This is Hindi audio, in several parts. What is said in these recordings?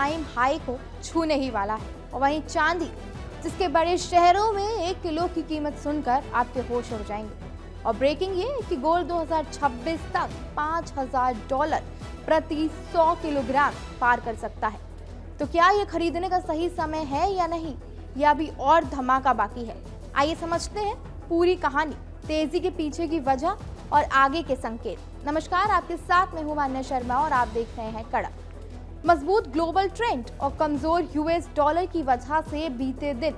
टाइम हाई को छूने ही वाला है। और वहीं चांदी, जिसके बड़े शहरों में 1 किलो की कीमत सुनकर आपके होश उड़ जाएंगे। और ब्रेकिंग ये कि गोल्ड 2026 तक $5,000 प्रति 100 किलोग्राम पार कर सकता है। तो क्या ये खरीदने का सही समय है या नहीं, या अभी और धमाका बाकी है? आइए समझते हैं पूरी कहानी, तेजी के पीछे की वजह और आगे के संकेत। नमस्कार, आपके साथ मैं हूं मान्या शर्मा और आप देख रहे हैं कड़क। मजबूत ग्लोबल ट्रेंड और कमजोर यूएस डॉलर की वजह से बीते दिन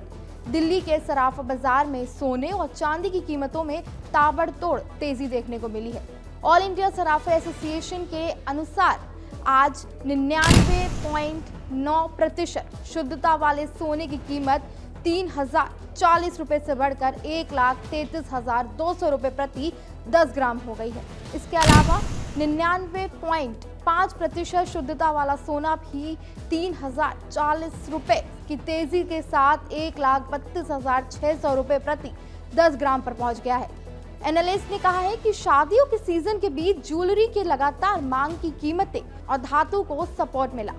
दिल्ली के सराफा बाजार में सोने और चांदी की कीमतों में ताबड़तोड़ तेजी देखने को मिली है। ऑल इंडिया सराफा एसोसिएशन के अनुसार आज 99.9% शुद्धता वाले सोने की कीमत 3,040 रुपए से बढ़कर 1,33,200 रुपए प्रति 10 ग्राम हो गई है। इसके अलावा 99.5% शुद्धता वाला सोना भी 3,040 रुपए की तेजी के साथ 1,32,600 रुपए प्रति 10 ग्राम पर पहुंच गया है। एनालिस्ट ने कहा है कि शादियों के सीजन के बीच ज्वेलरी के लगातार मांग की कीमतें और धातु को सपोर्ट मिला।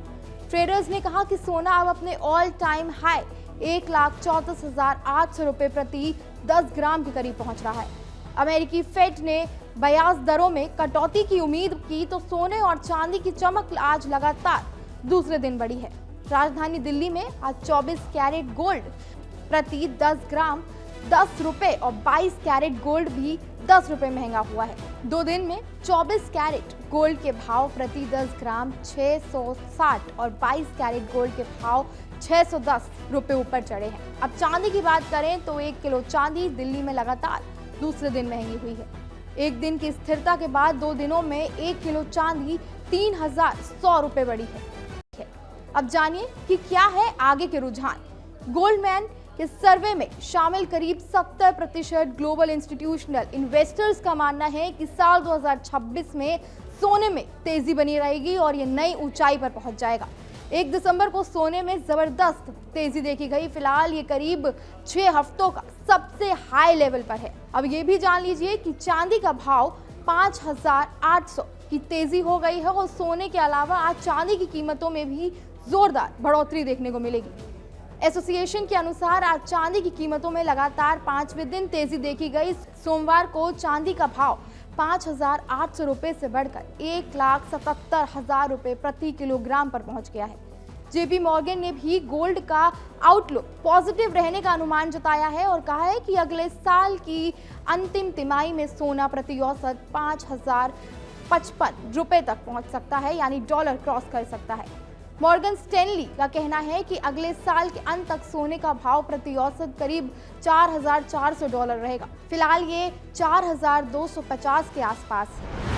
ट्रेडर्स ने कहा कि सोना अब अपने ऑल टाइम हाई 1,34,800 रुपए प्रति 10 ग्राम के करीब पहुंच रहा है। अमेरिकी फेड ने ब्याज दरों में कटौती की उम्मीद की तो सोने और चांदी की चमक आज लगातार दूसरे दिन बढ़ी है। राजधानी दिल्ली में आज 24 कैरेट गोल्ड प्रति 10 ग्राम 10 रुपए और 22 कैरेट गोल्ड भी 10 रुपए महंगा हुआ है। 2 दिन में 24 कैरेट गोल्ड के भाव प्रति 10 ग्राम 660 और 22 कैरेट गोल्ड के भाव 610 रुपए ऊपर चढ़े हैं। अब चांदी की बात करें तो 1 किलो चांदी दिल्ली में लगातार दूसरे दिन महंगी हुई है। एक दिन की स्थिरता के बाद 2 दिनों में 1 किलो चांदी 3,100 रुपए बढ़ी है। अब जानिए कि क्या है आगे के रुझान। गोल्डमैन के सर्वे में शामिल करीब 70% ग्लोबल इंस्टीट्यूशनल इन्वेस्टर्स का मानना है कि साल 2026 में सोने में तेजी बनी रहेगी और ये नई ऊंचाई पर पहुंच जाएगा। 1 दिसंबर को सोने में जबरदस्त तेजी देखी गई। फिलहाल ये करीब 6 हफ्तों का सबसे हाई लेवल पर है। अब ये भी जान लीजिए कि चांदी का भाव 5,800 की तेजी हो गई है और सोने के अलावा आज चांदी की कीमतों में भी जोरदार बढ़ोतरी देखने को मिलेगी। एसोसिएशन के अनुसार आज चांदी की कीमतों में लगातार 5वें दिन तेजी देखी गई। सोमवार को चांदी का भाव 5,800 रुपए से बढ़कर 1,77,000 रुपए प्रति किलोग्राम पर पहुंच गया है। जेपी मॉर्गन ने भी गोल्ड का आउटलुक पॉजिटिव रहने का अनुमान जताया है और कहा है कि अगले साल की अंतिम तिमाही में सोना प्रति औसत 5,055 रुपए तक पहुंच सकता है, यानी डॉलर क्रॉस कर सकता है। मॉर्गन स्टैनली का कहना है कि अगले साल के अंत तक सोने का भाव प्रति औसत करीब $4,400 रहेगा। फिलहाल ये 4,250 के आसपास है।